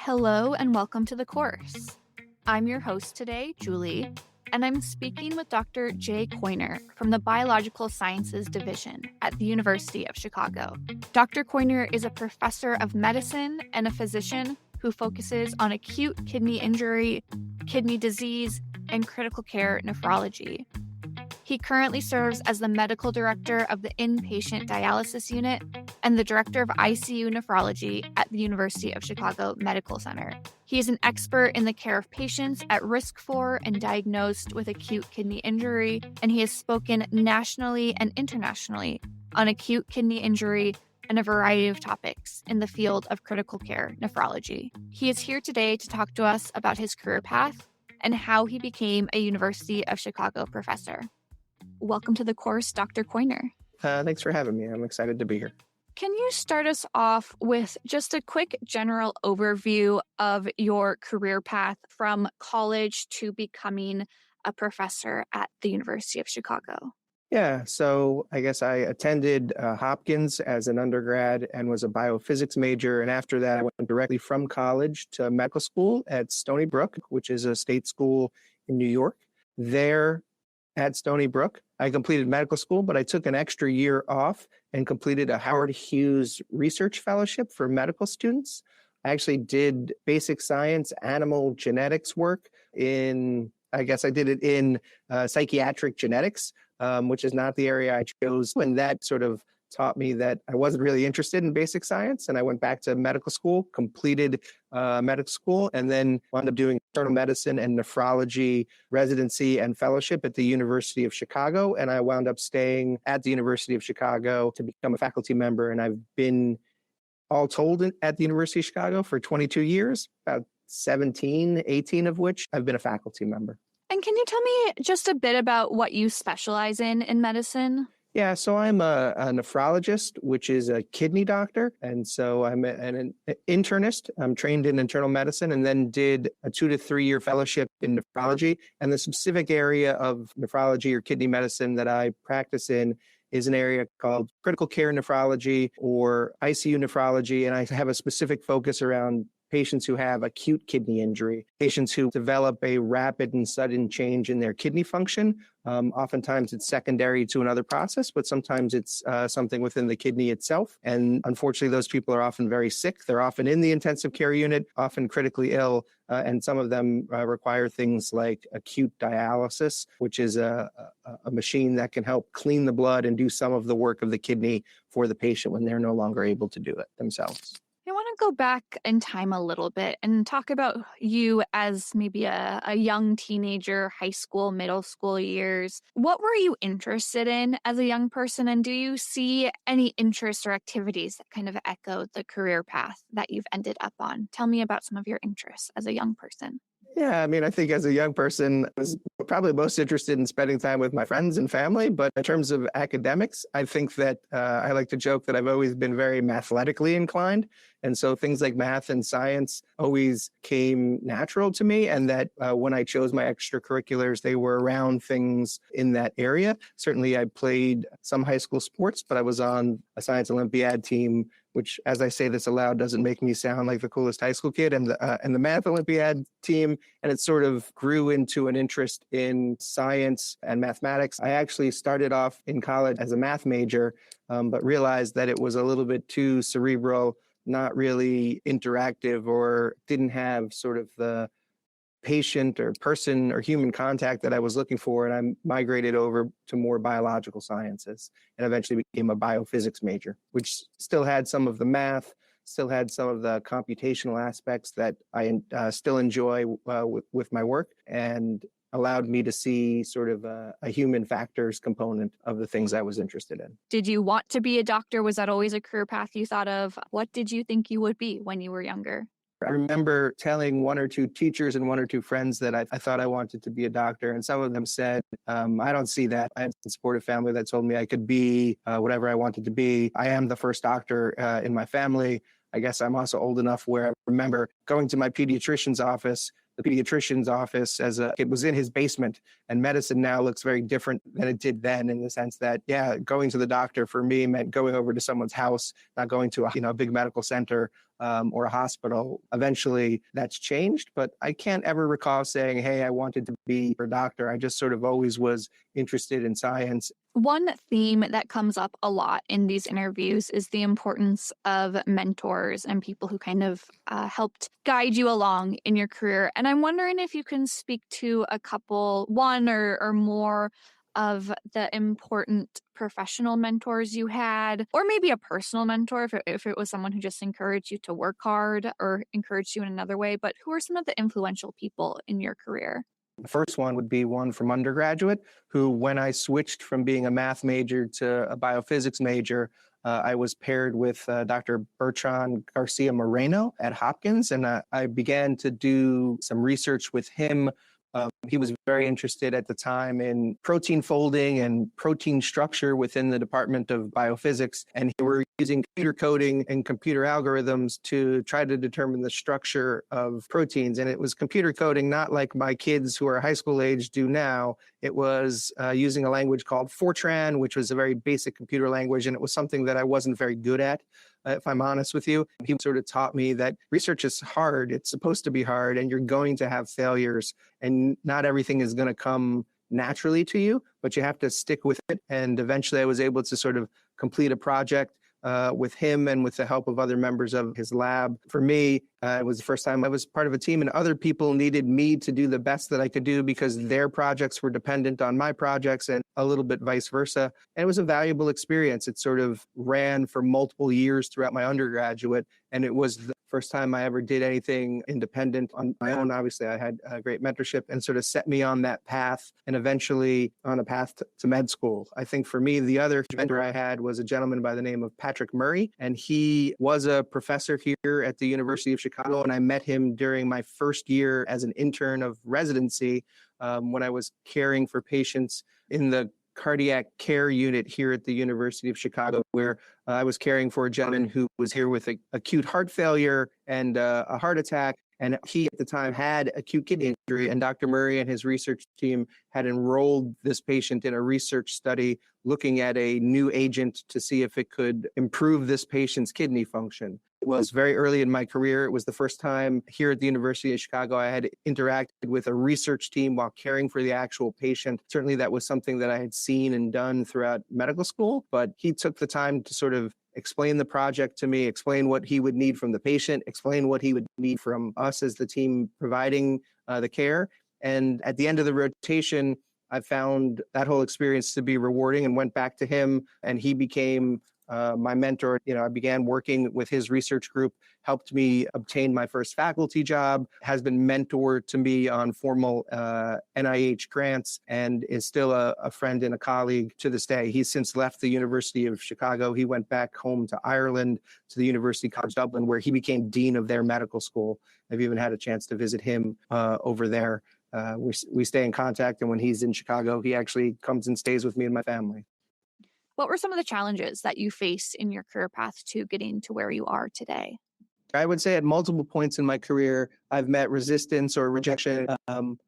Hello and welcome to the course. I'm your host today, Julie, and I'm speaking with Dr. Jay Koyner from the Biological Sciences Division at the University of Chicago. Dr. Koyner is a professor of medicine and a physician who focuses on acute kidney injury, kidney disease, and critical care nephrology. He currently serves as the medical director of the inpatient dialysis unit and the director of ICU nephrology at the University of Chicago Medical Center. He is an expert in the care of patients at risk for and diagnosed with acute kidney injury, and he has spoken nationally and internationally on acute kidney injury and a variety of topics in the field of critical care nephrology. He is here today to talk to us about his career path and how he became a University of Chicago professor. Welcome to the course, Dr. Koyner. Thanks for having me. I'm excited to be here. Can you start us off with just a quick general overview of your career path from college to becoming a professor at the University of Chicago? Yeah, so I guess I attended Hopkins as an undergrad and was a biophysics major. And after that, I went directly from college to medical school at Stony Brook, which is a state school in New York. There at Stony Brook, I completed medical school, but I took an extra year off and completed a Howard Hughes research fellowship for medical students. I actually did basic science, animal genetics work I did it in psychiatric genetics, which is not the area I chose. And that sort of taught me that I wasn't really interested in basic science. And I went back to medical school, completed medical school, and then wound up doing internal medicine and nephrology residency and fellowship at the University of Chicago. And I wound up staying at the University of Chicago to become a faculty member. And I've been all told at the University of Chicago for 22 years, about 18 of which I've been a faculty member. And can you tell me just a bit about what you specialize in medicine? Yeah, so I'm a nephrologist, which is a kidney doctor. And so I'm an internist. I'm trained in internal medicine and then did a 2 to 3 year fellowship in nephrology. And the specific area of nephrology or kidney medicine that I practice in is an area called critical care nephrology or ICU nephrology. And I have a specific focus around patients who have acute kidney injury, patients who develop a rapid and sudden change in their kidney function. Oftentimes it's secondary to another process, but sometimes it's something within the kidney itself. And unfortunately, those people are often very sick. They're often in the intensive care unit, often critically ill, and some of them require things like acute dialysis, which is a machine that can help clean the blood and do some of the work of the kidney for the patient when they're no longer able to do it themselves. I want to go back in time a little bit and talk about you as maybe a young teenager, high school, middle school years. What were you interested in as a young person? And do you see any interests or activities that kind of echo the career path that you've ended up on? Tell me about some of your interests as a young person. Yeah, I mean, I think as a young person, I was probably most interested in spending time with my friends and family. But in terms of academics, I think that I like to joke that I've always been very mathematically inclined. And so things like math and science always came natural to me. And that when I chose my extracurriculars, they were around things in that area. Certainly, I played some high school sports, but I was on a science Olympiad team, which, as I say this aloud, doesn't make me sound like the coolest high school kid, and the math Olympiad team. And it sort of grew into an interest in science and mathematics. I actually started off in college as a math major, but realized that it was a little bit too cerebral, not really interactive, or didn't have sort of the patient or person or human contact that I was looking for. And I migrated over to more biological sciences and eventually became a biophysics major, which still had some of the math, still had some of the computational aspects that I still enjoy with my work, and allowed me to see sort of a human factors component of the things I was interested in. Did you want to be a doctor? Was that always a career path you thought of? What did you think you would be when you were younger? I remember telling 1 or 2 teachers and 1 or 2 friends that I thought I wanted to be a doctor. And some of them said, I don't see that. I had a supportive family that told me I could be whatever I wanted to be. I am the first doctor in my family. I guess I'm also old enough where I remember going to my pediatrician's office. The pediatrician's office it was in his basement, and medicine now looks very different than it did then, in the sense that, going to the doctor for me meant going over to someone's house, not going to a big medical center or a hospital. Eventually that's changed, but I can't ever recall saying, hey, I wanted to be a doctor. I just sort of always was interested in science. One theme that comes up a lot in these interviews is the importance of mentors and people who kind of helped guide you along in your career. And I'm wondering if you can speak to a couple, one or more of the important professional mentors you had, or maybe a personal mentor if it was someone who just encouraged you to work hard or encouraged you in another way. But who are some of the influential people in your career? The first one would be one from undergraduate, who, when I switched from being a math major to a biophysics major, I was paired with Dr. Bertrand Garcia Moreno at Hopkins, and I began to do some research with him. He was very interested at the time in protein folding and protein structure within the Department of Biophysics. And we were using computer coding and computer algorithms to try to determine the structure of proteins. And it was computer coding, not like my kids who are high school age do now. It was using a language called Fortran, which was a very basic computer language. And it was something that I wasn't very good at. If I'm honest with you, he sort of taught me that research is hard. It's supposed to be hard, and you're going to have failures, and not everything is going to come naturally to you, but you have to stick with it. And eventually I was able to sort of complete a project with him and with the help of other members of his lab. For me, it was the first time I was part of a team, and other people needed me to do the best that I could do because their projects were dependent on my projects, and a little bit vice versa. And it was a valuable experience. It sort of ran for multiple years throughout my undergraduate, and it was the first time I ever did anything independent on my own. Obviously, I had a great mentorship and sort of set me on that path, and eventually on a path to med school. I think for me, the other mentor I had was a gentleman by the name of Patrick Murray, and he was a professor here at the University of Chicago, and I met him during my first year as an intern of residency when I was caring for patients in the cardiac care unit here at the University of Chicago, where I was caring for a gentleman who was here with acute heart failure and a heart attack. And he at the time had acute kidney injury, and Dr. Murray and his research team had enrolled this patient in a research study looking at a new agent to see if it could improve this patient's kidney function. It was very early in my career. It was the first time here at the University of Chicago I had interacted with a research team while caring for the actual patient. Certainly that was something that I had seen and done throughout medical school, but he took the time to sort of explain the project to me, explain what he would need from the patient, explain what he would need from us as the team providing the care. And at the end of the rotation, I found that whole experience to be rewarding and went back to him, and he became my mentor. I began working with his research group, helped me obtain my first faculty job, has been mentored to me on formal NIH grants, and is still a friend and a colleague to this day. He's since left the University of Chicago. He went back home to Ireland, to the University College Dublin, where he became dean of their medical school. I've even had a chance to visit him over there. We stay in contact, and when he's in Chicago, he actually comes and stays with me and my family. What were some of the challenges that you faced in your career path to getting to where you are today? I would say at multiple points in my career, I've met resistance or rejection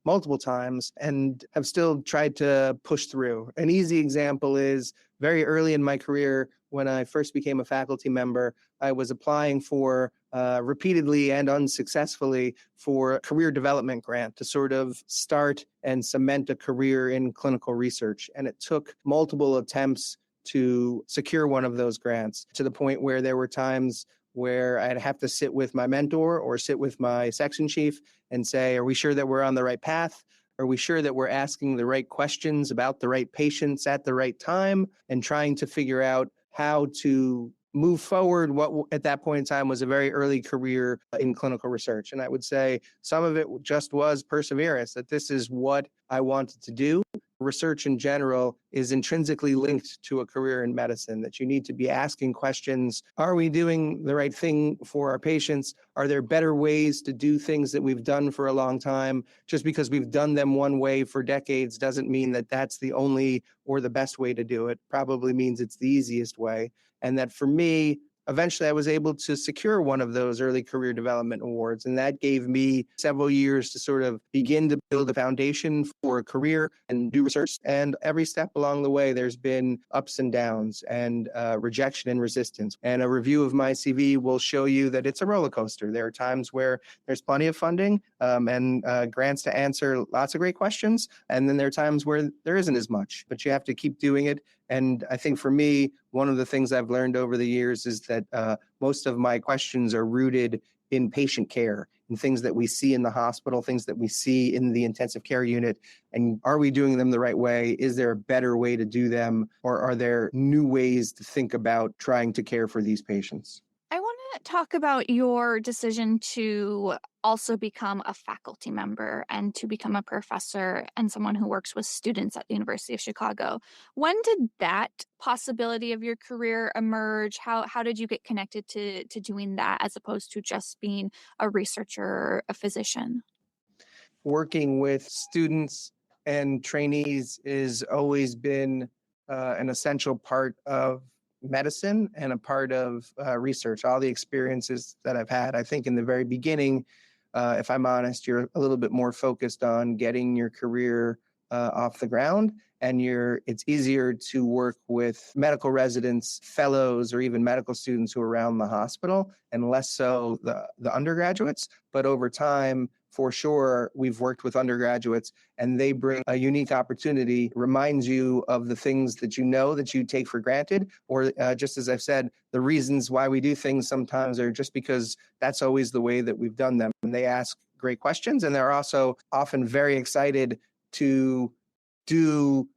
multiple times and have still tried to push through. An easy example is very early in my career, when I first became a faculty member, I was applying for repeatedly and unsuccessfully for a career development grant to sort of start and cement a career in clinical research. And it took multiple attempts to secure one of those grants, to the point where there were times where I'd have to sit with my mentor or sit with my section chief and say, are we sure that we're on the right path? Are we sure that we're asking the right questions about the right patients at the right time, and trying to figure out how to move forward what at that point in time was a very early career in clinical research. And I would say some of it just was perseverance, that this is what I wanted to do. Research in general is intrinsically linked to a career in medicine, that you need to be asking questions. Are we doing the right thing for our patients? Are there better ways to do things that we've done for a long time? Just because we've done them one way for decades doesn't mean that that's the only or the best way to do it. Probably means it's the easiest way. And that for me, eventually I was able to secure one of those early career development awards. And that gave me several years to sort of begin to build a foundation for a career and do research. And every step along the way, there's been ups and downs and rejection and resistance. And a review of my CV will show you that it's a roller coaster. There are times where there's plenty of funding and grants to answer lots of great questions. And then there are times where there isn't as much, but you have to keep doing it. And I think for me, one of the things I've learned over the years is that most of my questions are rooted in patient care and things that we see in the hospital, things that we see in the intensive care unit. And are we doing them the right way? Is there a better way to do them? Or are there new ways to think about trying to care for these patients? I want to talk about your decision to also become a faculty member and to become a professor and someone who works with students at the University of Chicago. When did that possibility of your career emerge? How did you get connected to doing that as opposed to just being a researcher or a physician? Working with students and trainees has always been an essential part of medicine and a part of research. All the experiences that I've had, I think in the very beginning, if I'm honest, you're a little bit more focused on getting your career off the ground. And it's easier to work with medical residents, fellows, or even medical students who are around the hospital, and less so the undergraduates. But over time, for sure, we've worked with undergraduates, and they bring a unique opportunity, reminds you of the things that you know that you take for granted, or just as I've said, the reasons why we do things sometimes are just because that's always the way that we've done them. And they ask great questions, and they're also often very excited to do,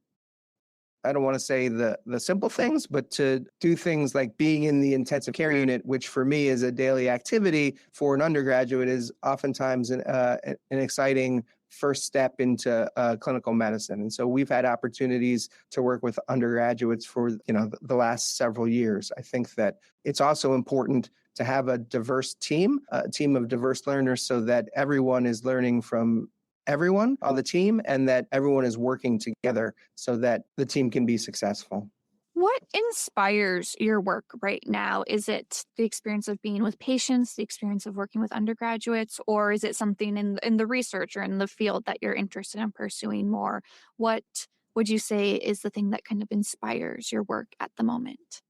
I don't want to say the simple things, but to do things like being in the intensive care unit, which for me is a daily activity for an undergraduate, is oftentimes an exciting first step into clinical medicine. And so we've had opportunities to work with undergraduates for the last several years. I think that it's also important to have a diverse team, a team of diverse learners, so that everyone is learning from everyone on the team and that everyone is working together so that the team can be successful. What inspires your work right now? Is it the experience of being with patients, the experience of working with undergraduates, or is it something in the research or in the field that you're interested in pursuing more? What would you say is the thing that kind of inspires your work at the moment?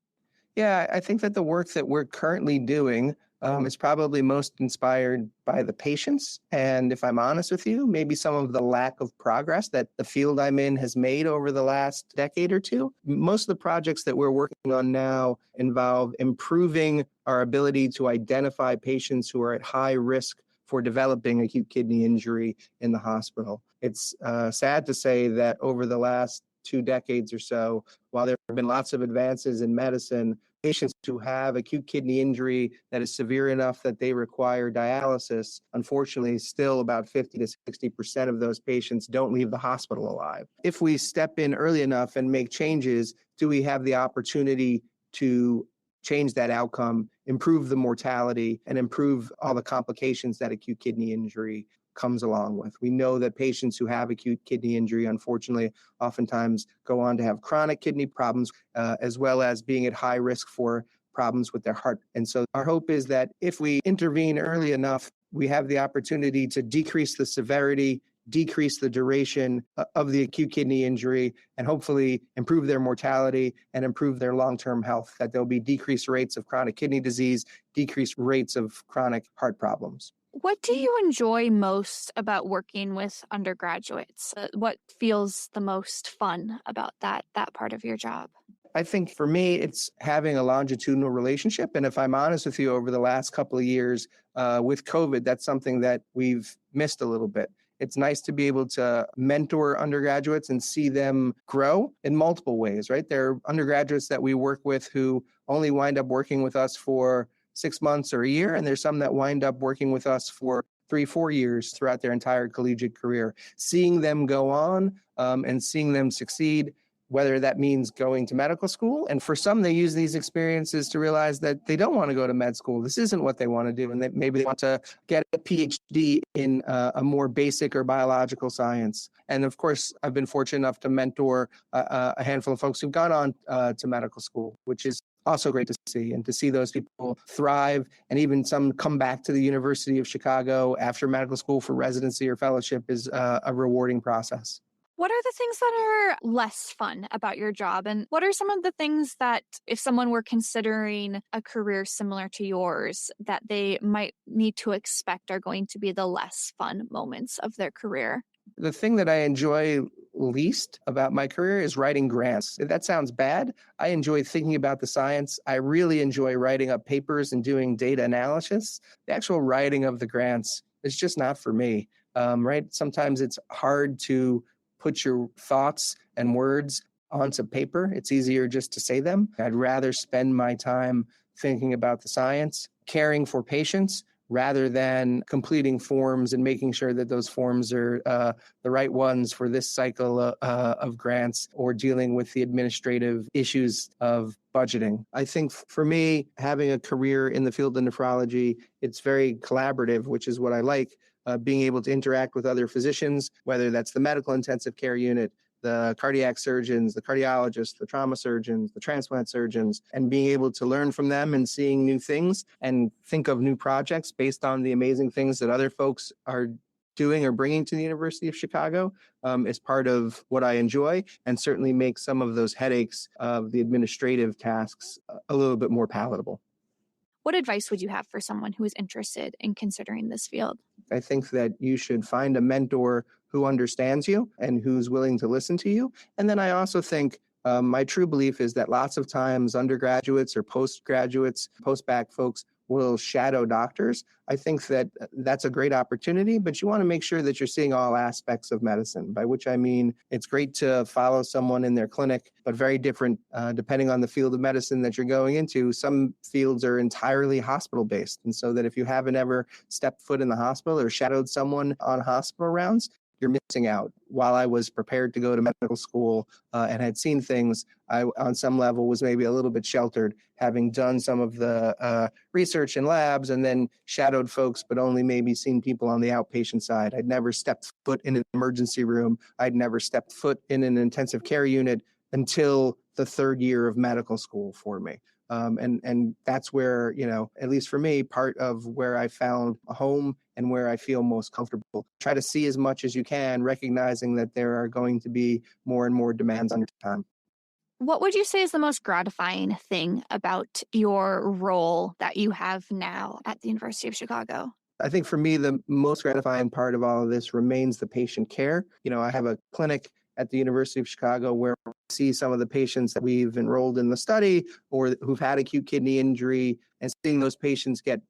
Yeah, I think that the work that we're currently doing is probably most inspired by the patients. And if I'm honest with you, maybe some of the lack of progress that the field I'm in has made over the last decade or two. Most of the projects that we're working on now involve improving our ability to identify patients who are at high risk for developing acute kidney injury in the hospital. It's sad to say that over the last 2 decades or so, while there have been lots of advances in medicine, patients who have acute kidney injury that is severe enough that they require dialysis, unfortunately, still about 50 to 60% of those patients don't leave the hospital alive. If we step in early enough and make changes, do we have the opportunity to change that outcome, improve the mortality, and improve all the complications that acute kidney injury comes along with? We know that patients who have acute kidney injury, unfortunately, oftentimes go on to have chronic kidney problems, as well as being at high risk for problems with their heart. And so our hope is that if we intervene early enough, we have the opportunity to decrease the severity, decrease the duration of the acute kidney injury, and hopefully improve their mortality and improve their long-term health, that there'll be decreased rates of chronic kidney disease, decreased rates of chronic heart problems. What do you enjoy most about working with undergraduates? What feels the most fun about that part of your job? I think for me, it's having a longitudinal relationship. And if I'm honest with you, over the last couple of years with COVID, that's something that we've missed a little bit. It's nice to be able to mentor undergraduates and see them grow in multiple ways, right? There are undergraduates that we work with who only wind up working with us for 6 months or a year, and there's some that wind up working with us for 3, 4 years throughout their entire collegiate career. Seeing them go on and seeing them succeed, whether that means going to medical school. And for some, they use these experiences to realize that they don't want to go to med school. This isn't what they want to do. And that maybe they want to get a PhD in a more basic or biological science. And of course, I've been fortunate enough to mentor a handful of folks who've gone on to medical school, which is also great to see. And to see those people thrive, and even some come back to the University of Chicago after medical school for residency or fellowship is a rewarding process. What are the things that are less fun about your job? And what are some of the things that, if someone were considering a career similar to yours, that they might need to expect are going to be the less fun moments of their career? The thing that I enjoy least about my career is writing grants. That sounds bad. I enjoy thinking about the science. I really enjoy writing up papers and doing data analysis. The actual writing of the grants is just not for me, right? Sometimes it's hard to put your thoughts and words onto paper. It's easier just to say them. I'd rather spend my time thinking about the science, caring for patients, rather than completing forms and making sure that those forms are the right ones for this cycle of grants, or dealing with the administrative issues of budgeting. I think for me, having a career in the field of nephrology, it's very collaborative, which is what I like. Being able to interact with other physicians, whether that's the medical intensive care unit, the cardiac surgeons, the cardiologists, the trauma surgeons, the transplant surgeons, and being able to learn from them and seeing new things and think of new projects based on the amazing things that other folks are doing or bringing to the University of Chicago is part of what I enjoy, and certainly makes some of those headaches of the administrative tasks a little bit more palatable. What advice would you have for someone who is interested in considering this field? I think that you should find a mentor who understands you and who's willing to listen to you. And then I also think my true belief is that lots of times undergraduates or postgraduates, post-bac folks will shadow doctors. I think that that's a great opportunity, but you want to make sure that you're seeing all aspects of medicine, by which I mean it's great to follow someone in their clinic, but very different depending on the field of medicine that you're going into. Some fields are entirely hospital-based. And so that if you haven't ever stepped foot in the hospital or shadowed someone on hospital rounds, you're missing out. While I was prepared to go to medical school and had seen things, I, on some level, was maybe a little bit sheltered, having done some of the research in labs and then shadowed folks, but only maybe seen people on the outpatient side. I'd never stepped foot in an emergency room. I'd never stepped foot in an intensive care unit until the third year of medical school for me. And that's where, at least for me, part of where I found a home and where I feel most comfortable. Try to see as much as you can, recognizing that there are going to be more and more demands on your time. What would you say is the most gratifying thing about your role that you have now at the University of Chicago? I think for me, the most gratifying part of all of this remains the patient care. I have a clinic at the University of Chicago where we see some of the patients that we've enrolled in the study or who've had acute kidney injury, and seeing those patients get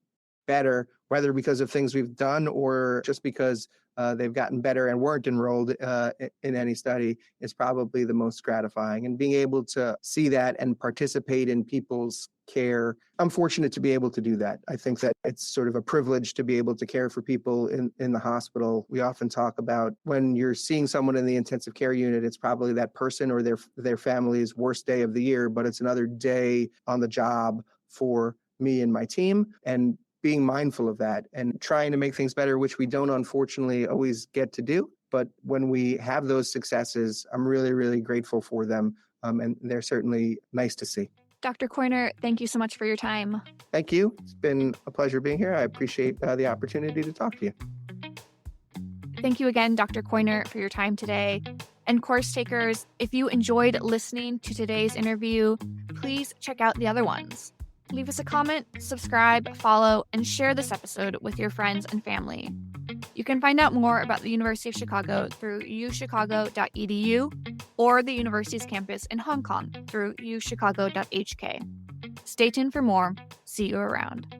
better, whether because of things we've done or just because they've gotten better and weren't enrolled in any study, is probably the most gratifying. And being able to see that and participate in people's care, I'm fortunate to be able to do that. I think that it's sort of a privilege to be able to care for people in the hospital. We often talk about when you're seeing someone in the intensive care unit, it's probably that person or their family's worst day of the year, but it's another day on the job for me and my team. And being mindful of that and trying to make things better, which we don't unfortunately always get to do. But when we have those successes, I'm really, really grateful for them. And they're certainly nice to see. Dr. Koyner, thank you so much for your time. Thank you. It's been a pleasure being here. I appreciate the opportunity to talk to you. Thank you again, Dr. Koyner, for your time today. And course takers, if you enjoyed listening to today's interview, please check out the other ones. Leave us a comment, subscribe, follow, and share this episode with your friends and family. You can find out more about the University of Chicago through uchicago.edu or the university's campus in Hong Kong through uchicago.hk. Stay tuned for more. See you around.